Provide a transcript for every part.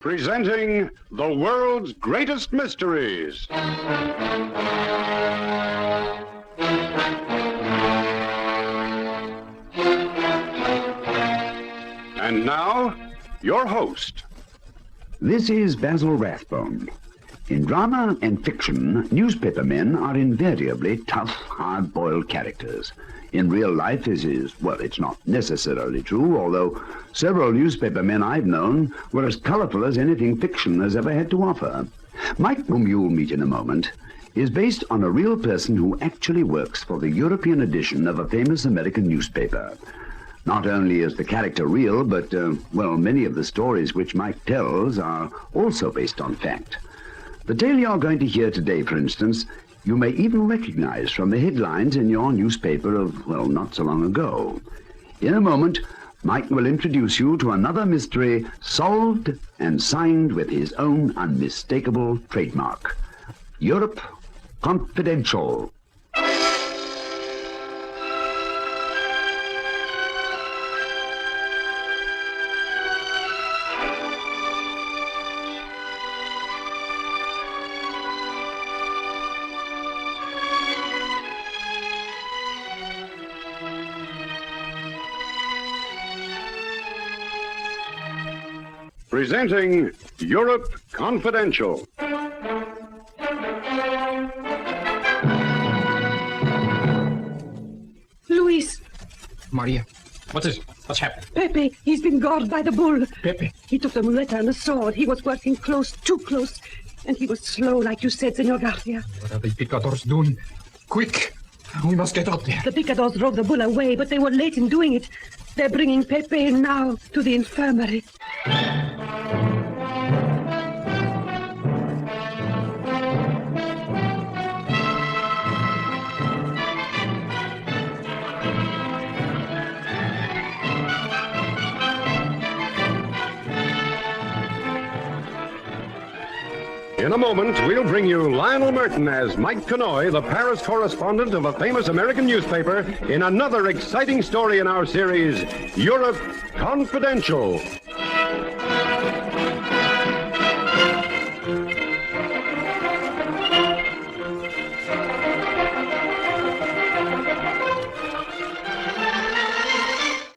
Presenting the world's greatest mysteries. And now, your host. This is Basil Rathbone. In drama and fiction, newspaper men are invariably tough, hard-boiled characters. In real life, it's not necessarily true, although several newspaper men I've known were as colorful as anything fiction has ever had to offer. Mike, whom you'll meet in a moment, is based on a real person who actually works for the European edition of a famous American newspaper. Not only is the character real, but, many of the stories which Mike tells are also based on fact. The tale you're going to hear today, for instance, you may even recognize from the headlines in your newspaper of, not so long ago. In a moment, Mike will introduce you to another mystery solved and signed with his own unmistakable trademark. Europe Confidential. Presenting Europe Confidential. Luis. Maria, what is it? What's happened? Pepe, he's been gored by the bull. Pepe? He took the muleta and the sword. He was working close, too close. And he was slow, like you said, Senor Garcia. What are the picadors doing? Quick! We must get out there. The picadors drove the bull away, but they were late in doing it. They're bringing Pepe now to the infirmary. In a moment, we'll bring you Lionel Merton as Mike Canoy, the Paris correspondent of a famous American newspaper, in another exciting story in our series, Europe Confidential.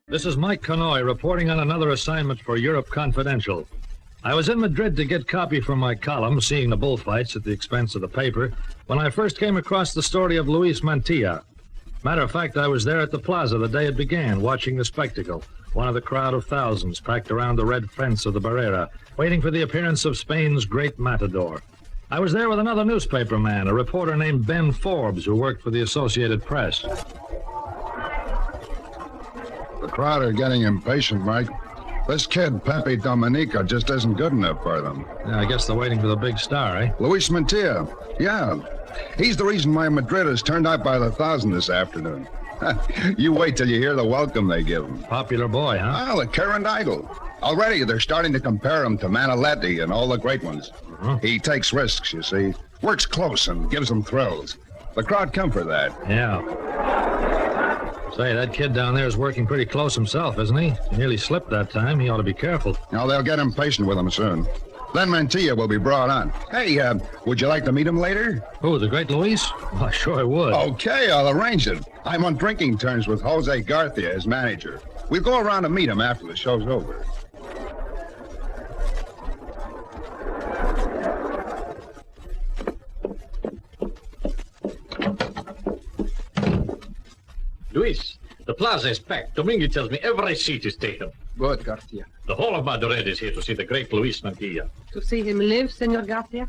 This is Mike Canoy reporting on another assignment for Europe Confidential. I was in Madrid to get copy for my column, seeing the bullfights at the expense of the paper, when I first came across the story of Luis Mantilla. Matter of fact, I was there at the plaza the day it began, watching the spectacle, one of the crowd of thousands packed around the red fence of the Barrera, waiting for the appearance of Spain's great matador. I was there with another newspaper man, a reporter named Ben Forbes, who worked for the Associated Press. The crowd are getting impatient, Mike. This kid, Pepe Dominica, just isn't good enough for them. Yeah, I guess they're waiting for the big star, eh? Luis Mantilla, yeah. He's the reason why Madrid is turned out by the thousand this afternoon. You wait till you hear the welcome they give him. Popular boy, huh? Well, the current idol. Already they're starting to compare him to Manaletti and all the great ones. He takes risks, you see. Works close and gives them thrills. The crowd come for that. Yeah. Say, that kid down there is working pretty close himself, isn't he? He nearly slipped that time. He ought to be careful. Now, they'll get impatient with him soon. Then Mantilla will be brought on. Hey, would you like to meet him later? Who, the great Luis? Well, I sure would. Okay, I'll arrange it. I'm on drinking terms with Jose Garcia, his manager. We'll go around and meet him after the show's over. Luis, the plaza is packed. Domingo tells me every seat is taken. Good, Garcia. The whole of Madrid is here to see the great Luis Mantilla. To see him live, Senor Garcia,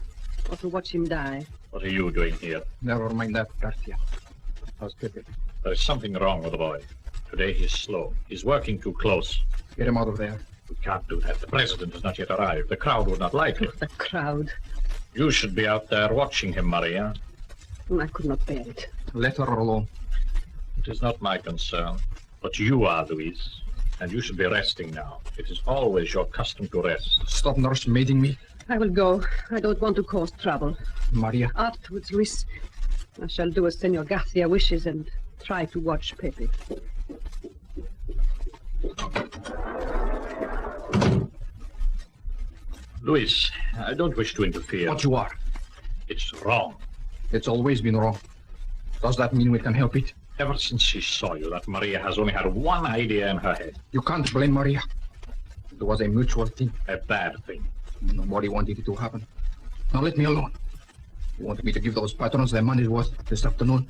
or to watch him die? What are you doing here? Never mind that, Garcia. How's Pepe? There is something wrong with the boy. Today he's slow. He's working too close. Get him out of there. We can't do that. The president has not yet arrived. The crowd would not like it. The crowd. You should be out there watching him, Maria. I could not bear it. Let her alone. It is not my concern. But you are, Luis. And you should be resting now. It is always your custom to rest. Stop nursemaiding me. I will go. I don't want to cause trouble. Maria. Afterwards, Luis, I shall do as Senor Garcia wishes and try to watch Pepe. Luis, I don't wish to interfere. What you are? It's wrong. It's always been wrong. Does that mean we can help it? Ever since she saw you, that Maria has only had one idea in her head. You can't blame Maria. It was a mutual thing. A bad thing. Nobody wanted it to happen. Now let me alone. You want me to give those patrons their money's worth this afternoon?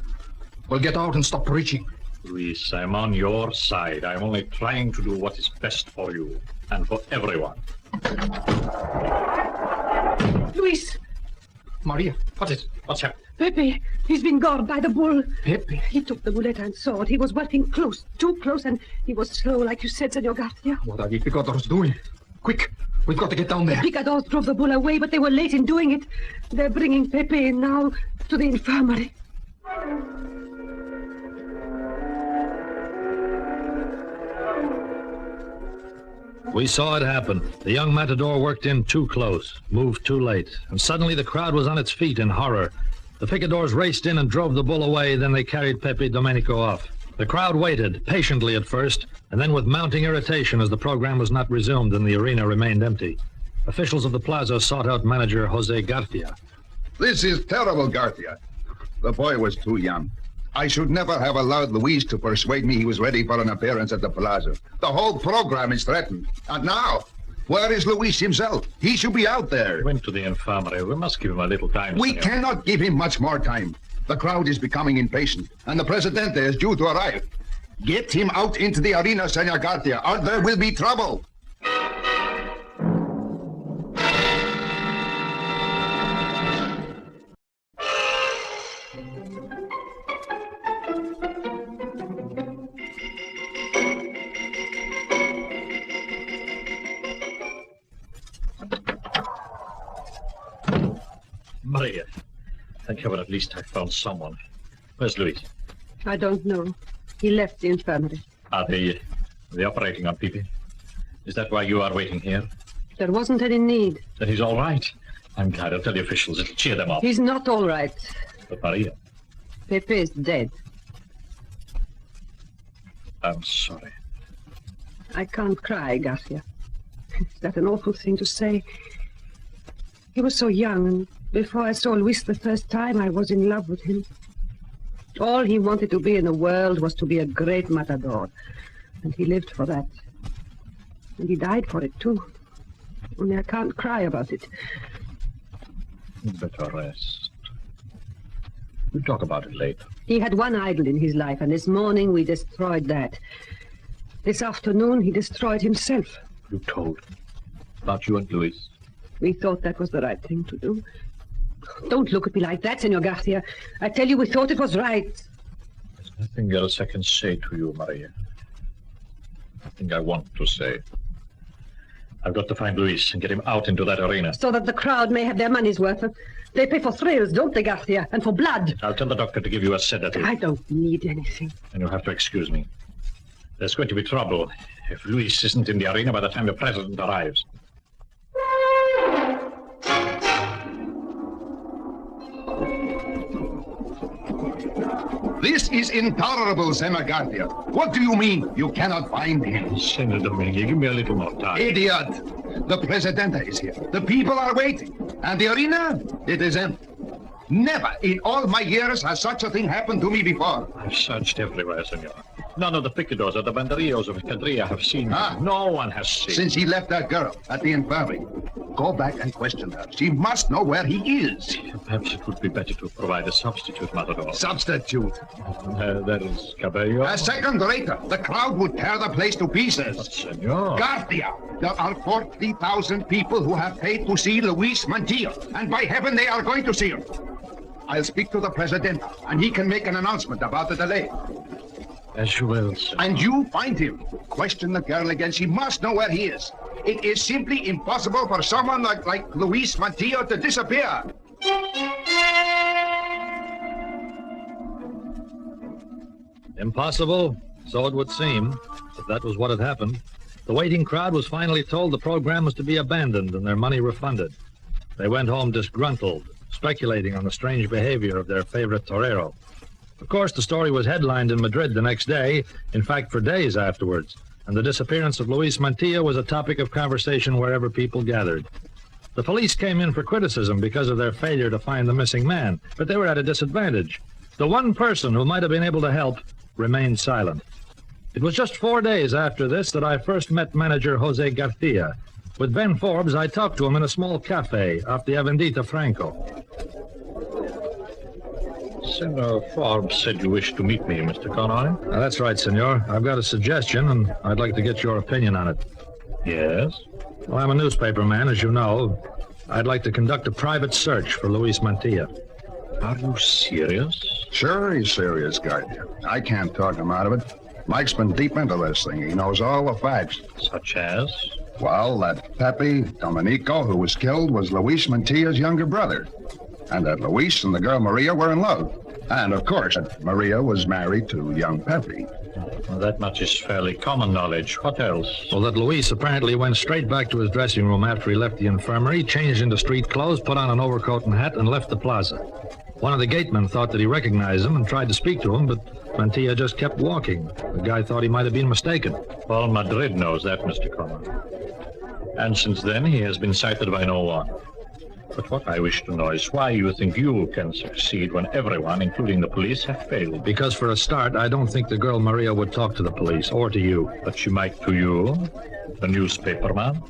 Well, get out and stop preaching. Luis, I'm on your side. I'm only trying to do what is best for you and for everyone. Luis, Maria. What is it? What's happened? Pepe, he's been gored by the bull. Pepe. He took the muleta and sword. He was working close, too close, and he was slow, like you said, Senor Garcia. What are the picadors doing? Quick, we've got to get down there. Picadors drove the bull away, but they were late in doing it. They're bringing Pepe in now to the infirmary. We saw it happen. The young matador worked in too close, moved too late, and suddenly the crowd was on its feet in horror. The picadors raced in and drove the bull away, then they carried Pepe Domenico off. The crowd waited, patiently at first, and then with mounting irritation as the program was not resumed and the arena remained empty. Officials of the plaza sought out manager Jose Garcia. This is terrible, Garcia. The boy was too young. I should never have allowed Luis to persuade me he was ready for an appearance at the plaza. The whole program is threatened. And now, where is Luis himself? He should be out there. He went to the infirmary. We must give him a little time. We senor. cannot give him much more time. The crowd is becoming impatient, and the Presidente is due to arrive. Get him out into the arena, Senor Garcia, or there will be trouble. Maria, thank heaven at least I found someone. Where's Luis? I don't know. He left the infirmary. Are they operating on Pepe? Is that why you are waiting here? There wasn't any need. Then he's all right. I'm glad. I'll tell the officials. It'll cheer them up. He's not all right. But Maria, Pepe is dead. I'm sorry. I can't cry, Garcia. Is that an awful thing to say? He was so young, and before I saw Luis the first time, I was in love with him. All he wanted to be in the world was to be a great matador, and he lived for that. And he died for it, too. Only I can't cry about it. Better rest. We'll talk about it later. He had one idol in his life, and this morning we destroyed that. This afternoon, he destroyed himself. You told me about you and Luis. We thought that was the right thing to do. Don't look at me like that, Senor Garcia. I tell you, we thought it was right. There's nothing else I can say to you, Maria. Nothing I want to say. I've got to find Luis and get him out into that arena. So that the crowd may have their money's worth. They pay for thrills, don't they, Garcia? And for blood. I'll tell the doctor to give you a sedative. I don't need anything. And you'll have to excuse me. There's going to be trouble if Luis isn't in the arena by the time the president arrives. This is intolerable, Senor Garcia. What do you mean you cannot find him? Senor Domingue, give me a little more time. Idiot! The Presidente is here. The people are waiting. And the arena? It is empty. Never in all my years has such a thing happened to me before. I've searched everywhere, senor. None of the picadors or the banderillos of Escadrilla have seen him. Ah. No one has seen him. Since he left that girl at the infirmary. Go back and question her. She must know where he is. Perhaps it would be better to provide a substitute, Matador. Substitute. That is Cabello. A second later, the crowd would tear the place to pieces. Senor. Garcia, there are 40,000 people who have paid to see Luis Mantilla, and by heaven they are going to see him. I'll speak to the President, and he can make an announcement about the delay. As you will, senor. And you find him. Question the girl again. She must know where he is. It is simply impossible for someone like Luis Mantilla to disappear. Impossible? So it would seem. But that was what had happened. The waiting crowd was finally told the program was to be abandoned and their money refunded. They went home disgruntled, speculating on the strange behavior of their favorite torero. Of course, the story was headlined in Madrid the next day, in fact, for days afterwards, and the disappearance of Luis Mantilla was a topic of conversation wherever people gathered. The police came in for criticism because of their failure to find the missing man, but they were at a disadvantage. The one person who might have been able to help remained silent. It was just 4 days after this that I first met manager Jose Garcia. With Ben Forbes, I talked to him in a small cafe off the Avendita Franco. Senor Forbes said you wished to meet me, Mr. Conroy. That's right, senor. I've got a suggestion, and I'd like to get your opinion on it. Yes? Well, I'm a newspaper man, as you know. I'd like to conduct a private search for Luis Mantilla. Are you serious? Sure he's serious, Guardia. I can't talk him out of it. Mike's been deep into this thing. He knows all the facts. Such as? Well, that Pepe Domenico who was killed was Luis Mantilla's younger brother. And that Luis and the girl Maria were in love. And, of course, that Maria was married to young Pepe. Well, that much is fairly common knowledge. What else? Well, that Luis apparently went straight back to his dressing room after he left the infirmary, changed into street clothes, put on an overcoat and hat, and left the plaza. One of the gatemen thought that he recognized him and tried to speak to him, but Mantilla just kept walking. The guy thought he might have been mistaken. All Madrid knows that, Mr. Conroy. And since then, he has been cited by no one. But what I wish to know is why you think you can succeed when everyone, including the police, have failed. Because for a start, I don't think the girl Maria would talk to the police, or to you. But she might to you, the newspaper man?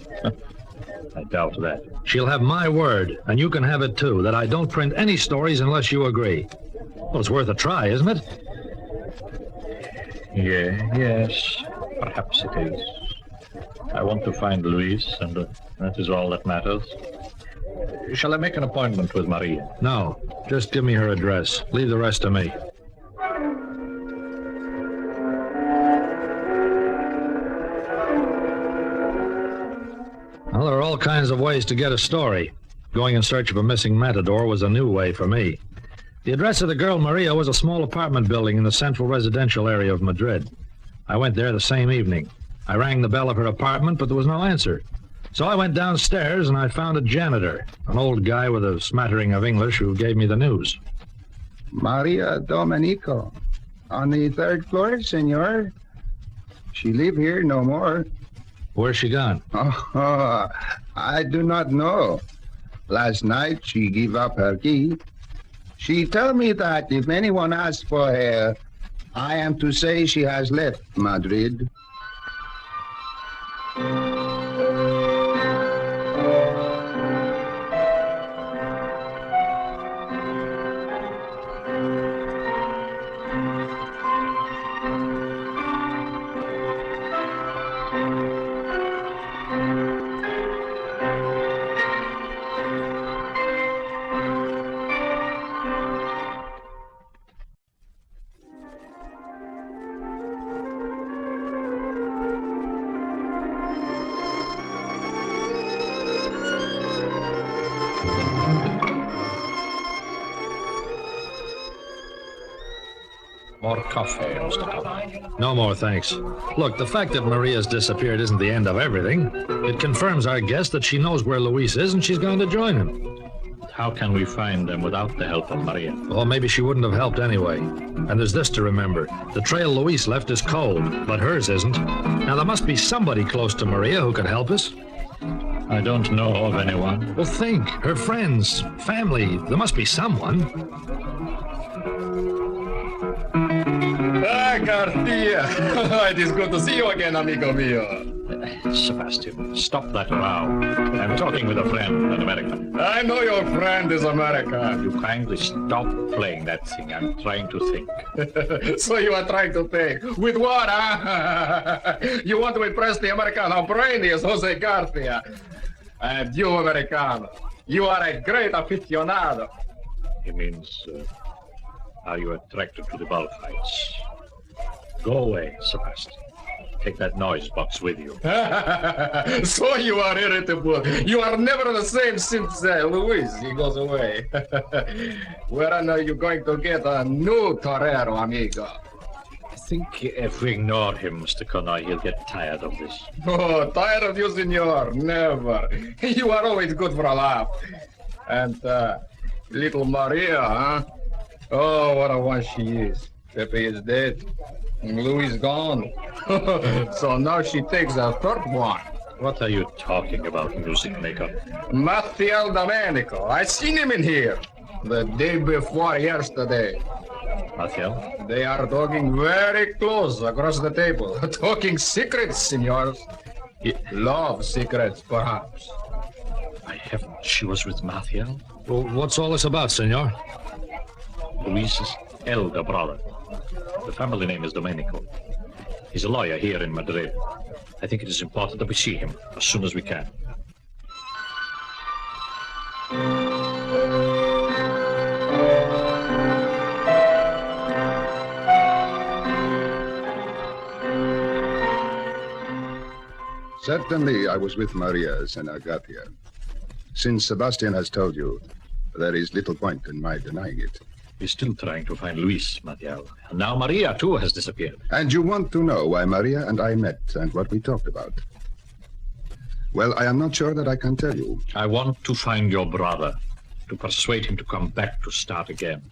I doubt that. She'll have my word, and you can have it too, that I don't print any stories unless you agree. Well, it's worth a try, isn't it? Yes, perhaps it is. I want to find Luis, and that is all that matters. Shall I make an appointment with Maria? No, just give me her address. Leave the rest to me. Well, there are all kinds of ways to get a story. Going in search of a missing matador was a new way for me. The address of the girl Maria was a small apartment building in the central residential area of Madrid. I went there the same evening. I rang the bell of her apartment, but there was no answer. So I went downstairs and I found a janitor, an old guy with a smattering of English who gave me the news. Maria Domenico. On the 3rd floor, senor. She live here no more. Where's she gone? Oh, I do not know. Last night she gave up her key. She told me that if anyone asks for her, I am to say she has left Madrid. More coffee, Mr. Conroy. No more, thanks. Look, the fact that Maria's disappeared isn't the end of everything. It confirms our guess that she knows where Luis is and she's going to join him. How can we find them without the help of Maria? Well, maybe she wouldn't have helped anyway. And there's this to remember. The trail Luis left is cold, but hers isn't. Now, there must be somebody close to Maria who could help us. I don't know of anyone. Well, think. Her friends, family. There must be someone. Garcia. It is good to see you again, amigo mio. Sebastian, stop that row. I'm talking with a friend, an American. I know your friend is American. You kindly stop playing that thing. I'm trying to think. So you are trying to think. With what, huh? You want to impress the American how brainy is Jose Garcia. And you, Americano, you are a great aficionado. He means, are you attracted to the bullfights? Go away, Sebastian. Take that noise box with you. So you are irritable. You are never the same since Luis, he goes away. When are you going to get a new torero, amigo? I think if we ignore him, Mr. Conroy, he'll get tired of this. Oh, tired of you, senor? Never. You are always good for a laugh. And little Maria, huh? Oh, what a one she is. Pepe is dead. And Louis gone. So now she takes a third one. What are you talking about, music maker? Mathiel Domenico. I seen him in here the day before yesterday. Mathiel? They are talking very close across the table. Talking secrets, senors. Love secrets, perhaps. By heaven, she was with Mathiel? Well, what's all this about, senor? Luis's elder brother. The family name is Domenico. He's a lawyer here in Madrid. I think it is important that we see him as soon as we can. Certainly, I was with Maria, Senor Garcia. Since Sebastian has told you, there is little point in my denying it. We're still trying to find Luis, Mathiel. And now Maria, too, has disappeared. And you want to know why Maria and I met and what we talked about? Well, I am not sure that I can tell you. I want to find your brother, to persuade him to come back to start again.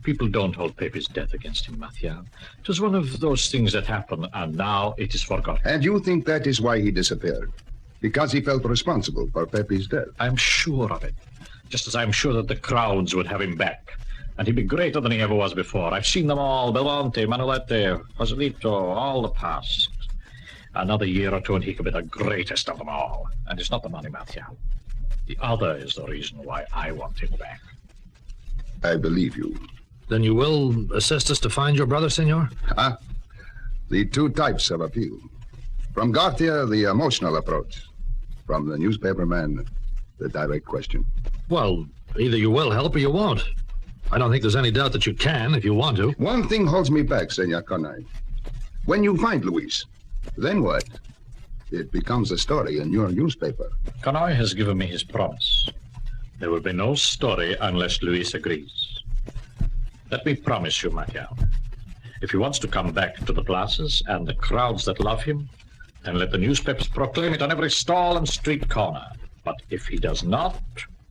People don't hold Pepe's death against him, Mathiel. It was one of those things that happened, and now it is forgotten. And you think that is why he disappeared? Because he felt responsible for Pepe's death? I'm sure of it. Just as I'm sure that the crowds would have him back. And he'd be greater than he ever was before. I've seen them all, Belmonte, Manolete, Joselito, all the past. Another year or two and he could be the greatest of them all. And it's not the money, Mathiel. The other is the reason why I want him back. I believe you. Then you will assist us to find your brother, senor? The two types of appeal. From Garcia, the emotional approach. From the newspaperman, the direct question. Well, either you will help or you won't. I don't think there's any doubt that you can if you want to. One thing holds me back, Senor Conay. When you find Luis, then what? It becomes a story in your newspaper. Connoy has given me his promise. There will be no story unless Luis agrees. Let me promise you, Mathiel. If he wants to come back to the plazas and the crowds that love him, then let the newspapers proclaim it on every stall and street corner. But if he does not,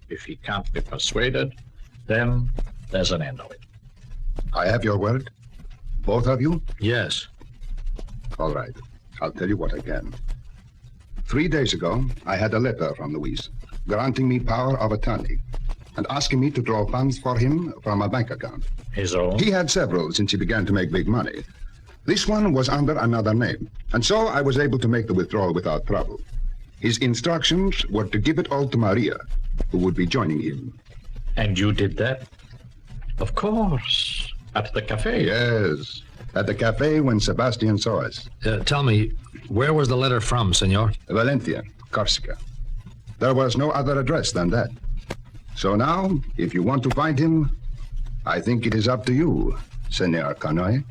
if he can't be persuaded, then there's an end of it. I have your word? Both of you? Yes. All right. I'll tell you what I can. 3 days ago, I had a letter from Luis granting me power of attorney and asking me to draw funds for him from a bank account. His own? He had several since he began to make big money. This one was under another name, and so I was able to make the withdrawal without trouble. His instructions were to give it all to Maria, who would be joining him. And you did that? Of course. At the cafe? Yes. At the cafe when Sebastian saw us. Tell me, where was the letter from, senor? Valencia, Corsica. There was no other address than that. So now, if you want to find him, I think it is up to you, Senor Canoy.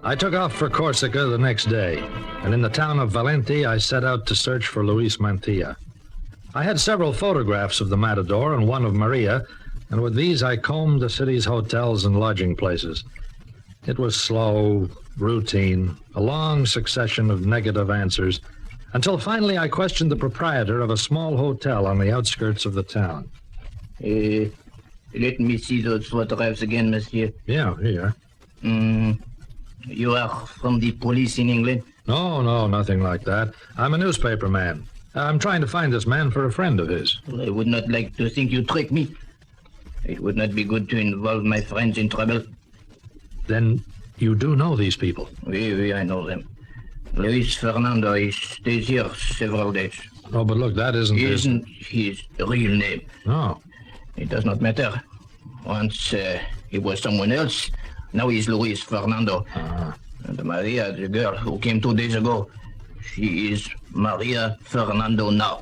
I took off for Corsica the next day, and in the town of Valenti, I set out to search for Luis Mantilla. I had several photographs of the Matador and one of Maria, and with these I combed the city's hotels and lodging places. It was slow, routine, a long succession of negative answers, until finally I questioned the proprietor of a small hotel on the outskirts of the town. Let me see those photographs again, monsieur. Yeah, here. You are from the police in England? No, nothing like that. I'm a newspaper man. I'm trying to find this man for a friend of his. I would not like to think you trick me. It would not be good to involve my friends in trouble. Then you do know these people? Oui, I know them. Luis Fernando, he stays here several days. Oh, but look, that isn't his real name. No. It does not matter. Once he was someone else, now he's Luis Fernando. And Maria, the girl who came 2 days ago, she is Maria Fernando now.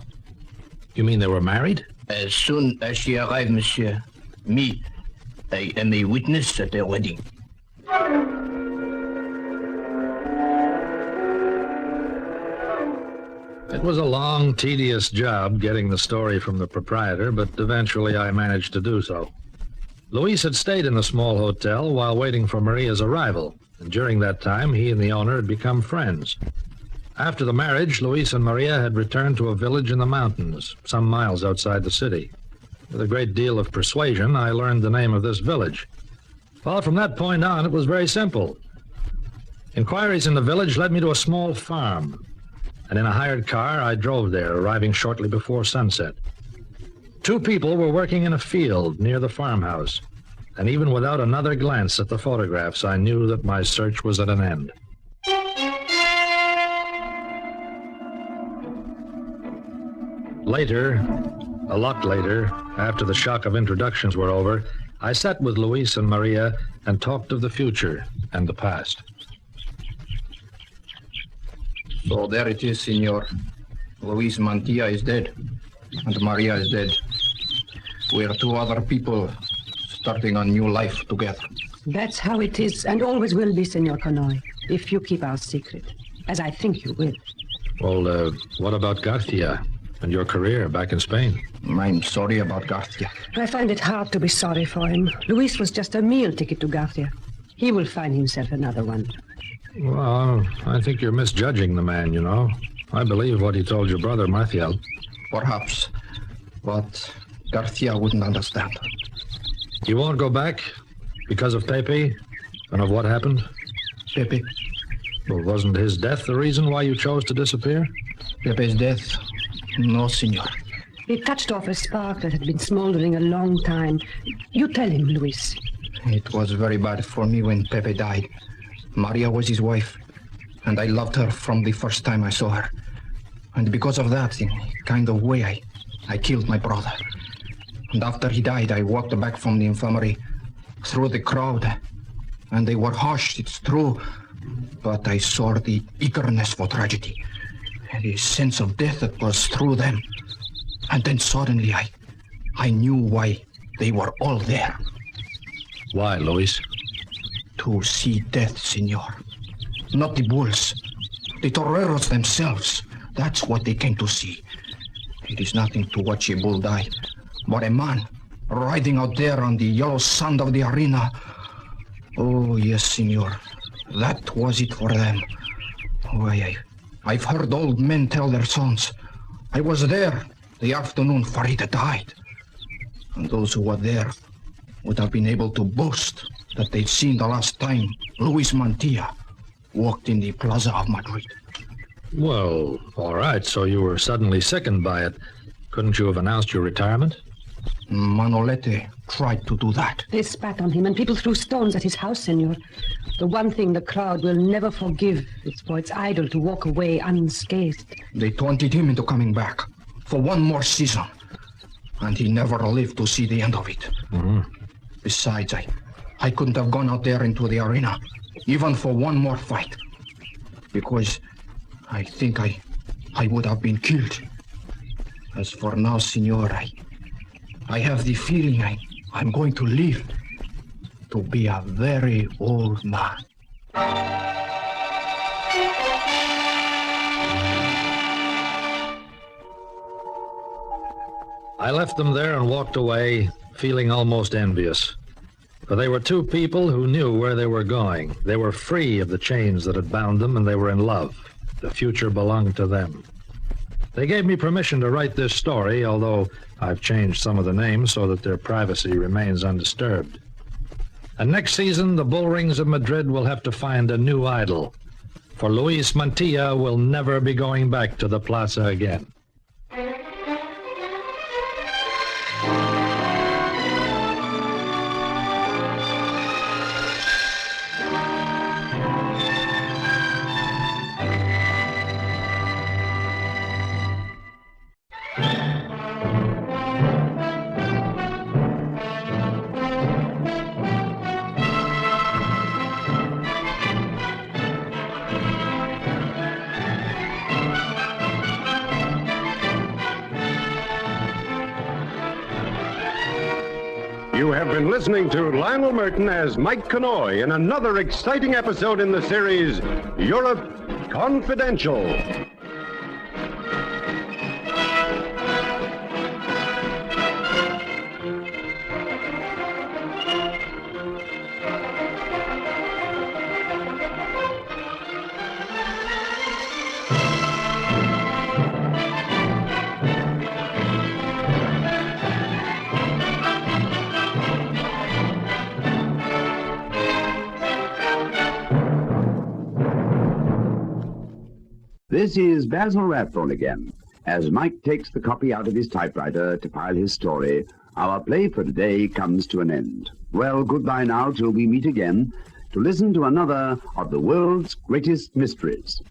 You mean they were married? As soon as she arrived, monsieur, I am a witness at their wedding. It was a long, tedious job getting the story from the proprietor, but eventually I managed to do so. Luis had stayed in the small hotel while waiting for Maria's arrival, and during that time he and the owner had become friends. After the marriage, Luis and Maria had returned to a village in the mountains, some miles outside the city. With a great deal of persuasion, I learned the name of this village. Well, from that point on, it was very simple. Inquiries in the village led me to a small farm, and in a hired car, I drove there, arriving shortly before sunset. 2 people were working in a field near the farmhouse, and even without another glance at the photographs, I knew that my search was at an end. Later, a lot later, after the shock of introductions were over, I sat with Luis and Maria and talked of the future and the past. So there it is, Senor. Luis Mantilla is dead, and Maria is dead. We are 2 other people starting a new life together. That's how it is, and always will be, Senor Conoy, if you keep our secret, as I think you will. Well, what about Garcia and your career back in Spain? I'm sorry about Garcia. I find it hard to be sorry for him. Luis was just a meal ticket to Garcia. He will find himself another one. Well, I think you're misjudging the man, you know. I believe what he told your brother, Martial. Perhaps, but Garcia wouldn't understand. You won't go back because of Pepe and of what happened? Pepe? Well, wasn't his death the reason why you chose to disappear? Pepe's death? No, senor. It touched off a spark that had been smoldering a long time. You tell him, Luis. It was very bad for me when Pepe died. Maria was his wife, and I loved her from the first time I saw her. And because of that, in a kind of way, I killed my brother. And after he died, I walked back from the infirmary through the crowd, and they were hushed, it's true, but I saw the eagerness for tragedy, and the sense of death that was through them. And then suddenly I knew why they were all there. Why, Luis? To see death, senor. Not the bulls. The toreros themselves. That's what they came to see. It is nothing to watch a bull die, but a man riding out there on the yellow sand of the arena. Oh, yes, senor. That was it for them. Why, I've heard old men tell their sons. I was there the afternoon Farida died. And those who were there would have been able to boast that they'd seen the last time Luis Mantilla walked in the Plaza of Madrid. Well, all right, so you were suddenly sickened by it. Couldn't you have announced your retirement? Manolete tried to do that. They spat on him, and people threw stones at his house, senor. The one thing the crowd will never forgive is for its idol to walk away unscathed. They taunted him into coming back for one more season, and he never lived to see the end of it. Mm-hmm. Besides, I couldn't have gone out there into the arena, even for one more fight, because I think I would have been killed. As for now, senor, I have the feeling I'm going to live to be a very old man. I left them there and walked away, feeling almost envious. For they were 2 people who knew where they were going. They were free of the chains that had bound them, and they were in love. The future belonged to them. They gave me permission to write this story, although I've changed some of the names so that their privacy remains undisturbed. And next season, the bull rings of Madrid will have to find a new idol, for Luis Mantilla will never be going back to the plaza again. You have been listening to Lionel Merton as Mike Conoy in another exciting episode in the series Europe Confidential. This is Basil Rathbone again. As Mike takes the copy out of his typewriter to file his story, our play for today comes to an end. Well, goodbye now till we meet again to listen to another of the world's greatest mysteries.